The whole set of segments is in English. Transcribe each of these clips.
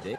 day.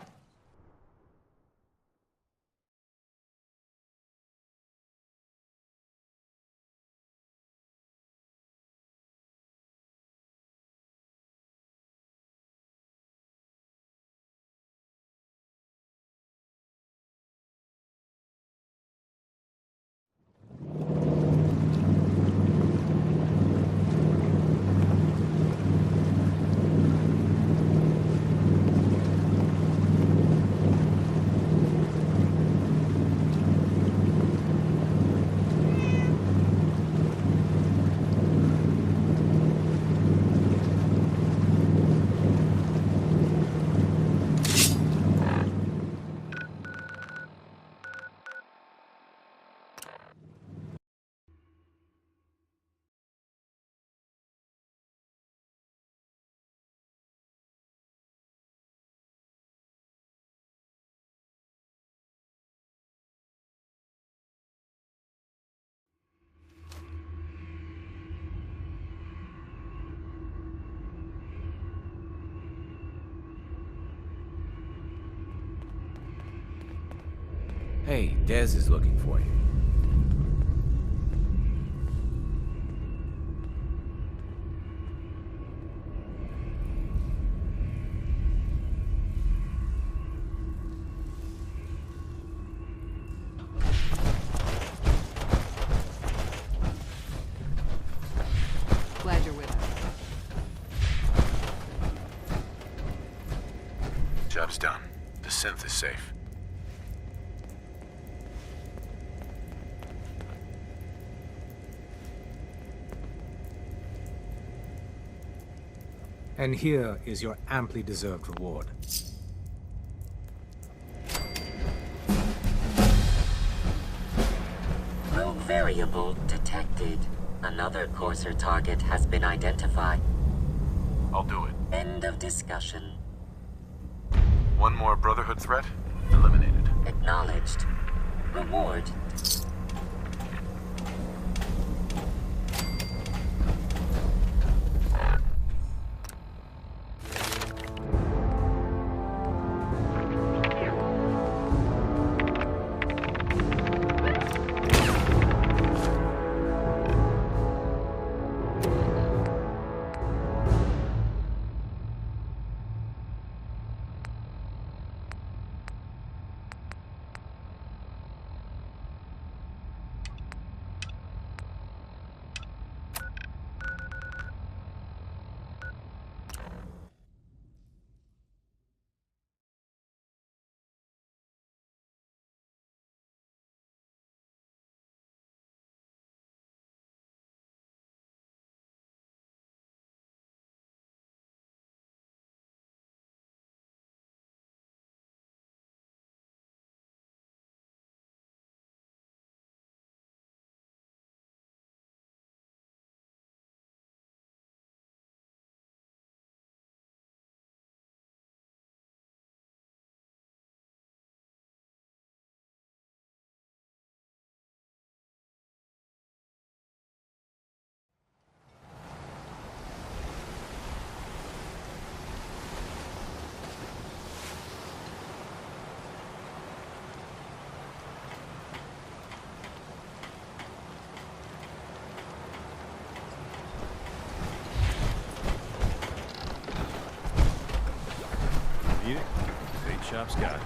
Hey, Dez is looking for you. Glad you're with us. Job's done. The synth is safe. And here is your amply deserved reward. Rogue variable detected. Another courser target has been identified. I'll do it. End of discussion. One more Brotherhood threat? Eliminated. Acknowledged. Reward. Eat it? Bait shop's got it.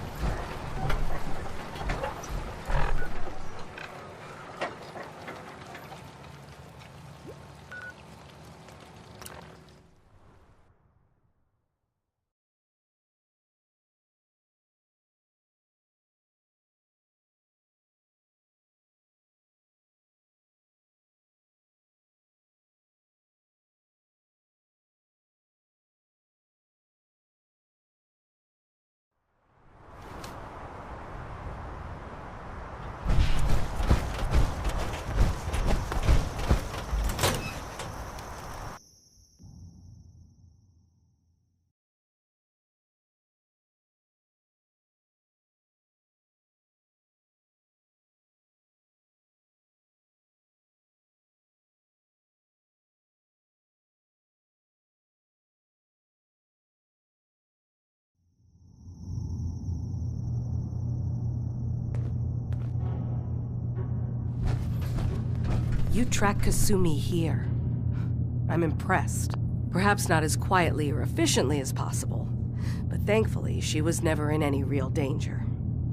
You track Kasumi here. I'm impressed. Perhaps not as quietly or efficiently as possible, but thankfully she was never in any real danger.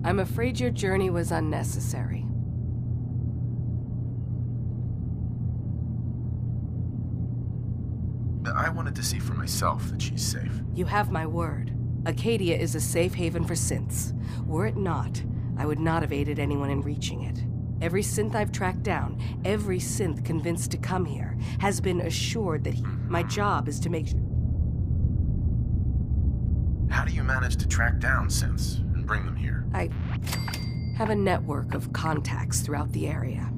I'm afraid your journey was unnecessary. I wanted to see for myself that she's safe. You have my word. Acadia is a safe haven for synths. Were it not, I would not have aided anyone in reaching it. Every synth I've tracked down, every synth convinced to come here, has been assured that my job is to make sure. How do you manage to track down synths and bring them here? I have a network of contacts throughout the area.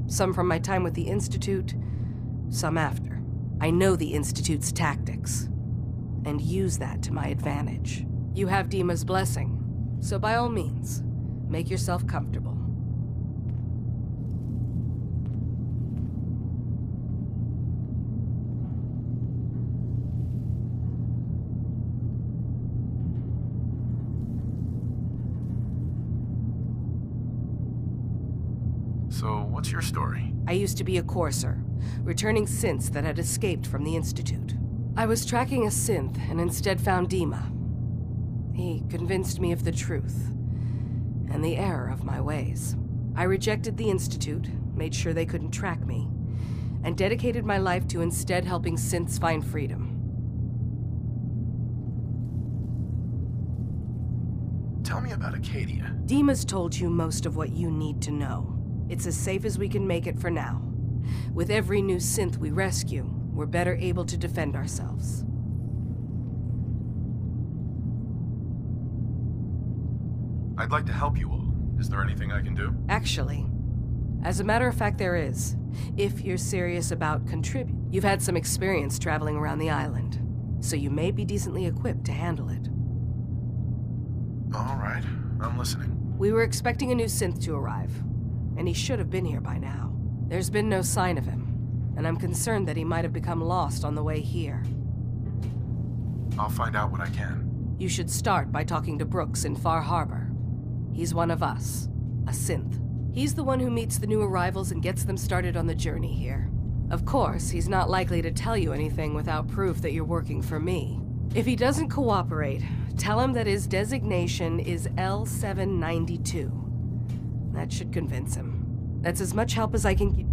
Some from my time with the Institute, some after. I know the Institute's tactics, and use that to my advantage. You have Dima's blessing, so by all means, make yourself comfortable. So, what's your story? I used to be a courser, returning synths that had escaped from the Institute. I was tracking a synth and instead found Dima. He convinced me of the truth and the error of my ways. I rejected the Institute, made sure they couldn't track me, and dedicated my life to instead helping synths find freedom. Tell me about Acadia. Dima's told you most of what you need to know. It's as safe as we can make it for now. With every new synth we rescue, we're better able to defend ourselves. I'd like to help you all. Is there anything I can do? Actually, as a matter of fact, there is. If you're serious about contributing. You've had some experience traveling around the island, so you may be decently equipped to handle it. All right, I'm listening. We were expecting a new synth to arrive, and he should have been here by now. There's been no sign of him, and I'm concerned that he might have become lost on the way here. I'll find out what I can. You should start by talking to Brooks in Far Harbor. He's one of us, a synth. He's the one who meets the new arrivals and gets them started on the journey here. Of course, he's not likely to tell you anything without proof that you're working for me. If he doesn't cooperate, tell him that his designation is L792. That should convince him. That's as much help as I can give.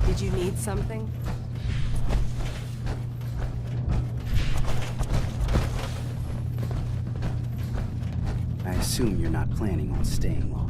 Did you need something? I assume you're not planning on staying long.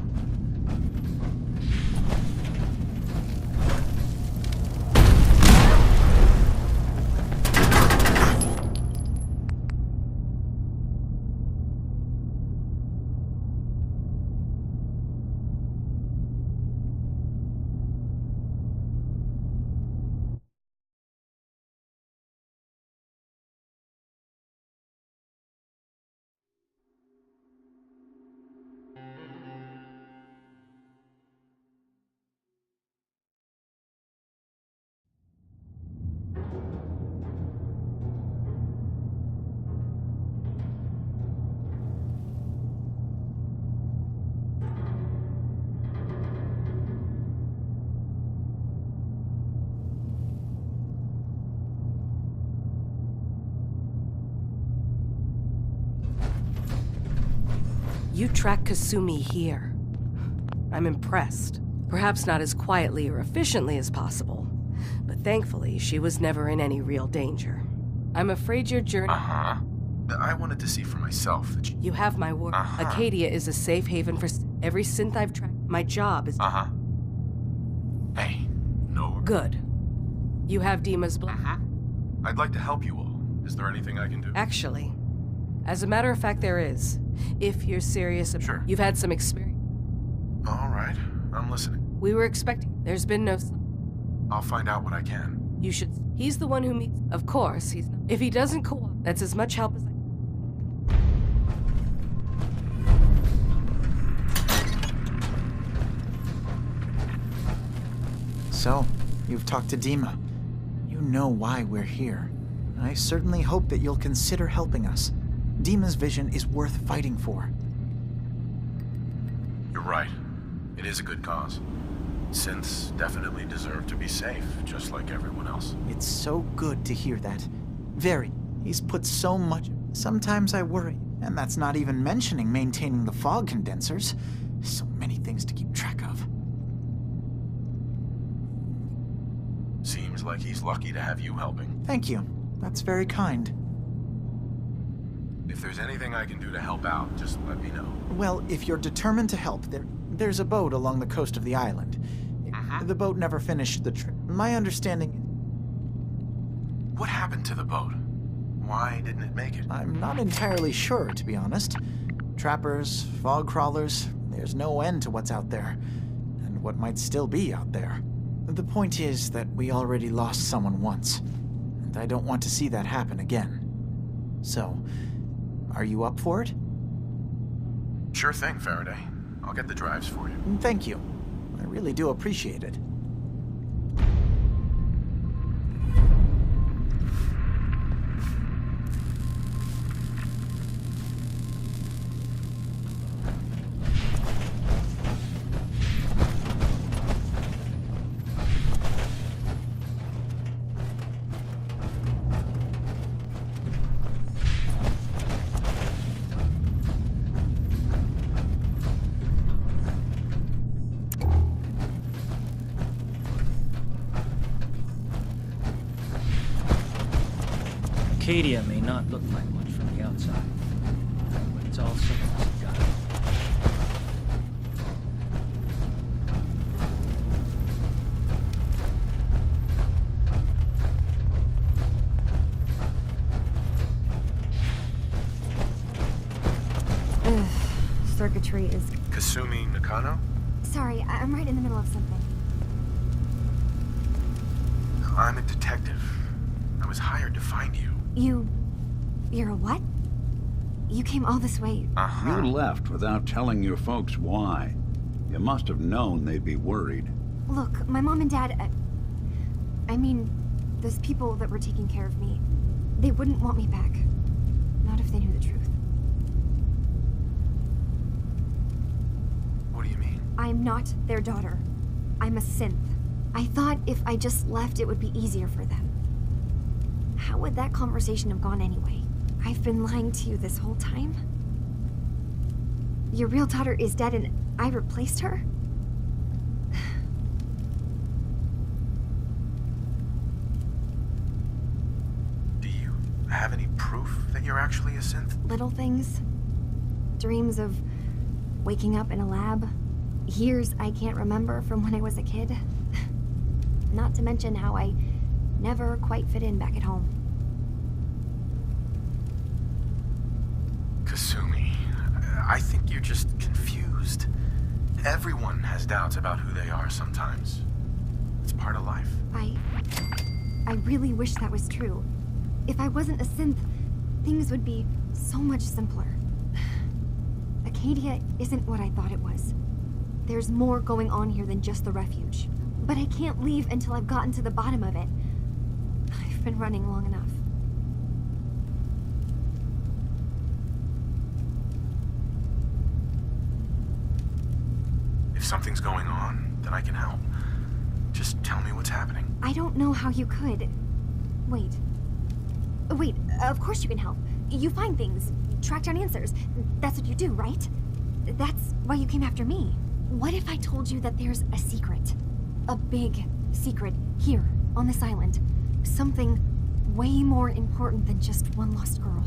You track Kasumi here. I'm impressed. Perhaps not as quietly or efficiently as possible, but thankfully she was never in any real danger. I'm afraid your journey... Uh-huh. I wanted to see for myself that You have my word. Acadia is a safe haven for every synth I've tracked. My job is... Uh-huh. Hey, no... Good. You have Dima's I'd like to help you all. Is there anything I can do? Actually, as a matter of fact, there is. If you're serious about... Sure. You've had some experience. All right, I'm listening. We were expecting... There's been no... I'll find out what I can. You should... He's the one who meets... Of course, he's... If he doesn't cooperate, that's as much help as I... So, you've talked to Dima. You know why we're here. I certainly hope that you'll consider helping us. Dima's vision is worth fighting for. You're right. It is a good cause. Synths definitely deserve to be safe, just like everyone else. It's so good to hear that. Very. He's put so much... Sometimes I worry, and that's not even mentioning maintaining the fog condensers. So many things to keep track of. Seems like he's lucky to have you helping. Thank you. That's very kind. If there's anything I can do to help out, just let me know. Well, if you're determined to help, there's a boat along the coast of the island. The boat never finished the trip. My understanding... What happened to the boat? Why didn't it make it? I'm not entirely sure, to be honest. Trappers, fog crawlers, there's no end to what's out there. And what might still be out there. The point is that we already lost someone once. And I don't want to see that happen again. So, are you up for it? Sure thing, Faraday. I'll get the drives for you. Thank you. I really do appreciate it. Arcadia may not look like much from the outside, but it's all someone's got. Circuitry is... Kasumi Nakano? Sorry, I'm right in the middle of something. I'm a detective. I was hired to find you. You're a what? You came all this way... Uh-huh. You left without telling your folks why. You must have known they'd be worried. Look, my mom and dad... I mean, those people that were taking care of me, they wouldn't want me back. Not if they knew the truth. What do you mean? I'm not their daughter. I'm a synth. I thought if I just left, it would be easier for them. How would that conversation have gone anyway? I've been lying to you this whole time? Your real daughter is dead and I replaced her? Do you have any proof that you're actually a synth? Little things. Dreams of waking up in a lab. Years I can't remember from when I was a kid. Not to mention how I never quite fit in back at home. Kasumi, I think you're just confused. Everyone has doubts about who they are sometimes. It's part of life. I really wish that was true. If I wasn't a synth, things would be so much simpler. Arcadia isn't what I thought it was. There's more going on here than just the refuge. But I can't leave until I've gotten to the bottom of it. I've been running long enough. If something's going on, then I can help. Just tell me what's happening. I don't know how you could. Wait, of course you can help. You find things, track down answers. That's what you do, right? That's why you came after me. What if I told you that there's a secret? A big secret here, on this island. Something way more important than just one lost girl.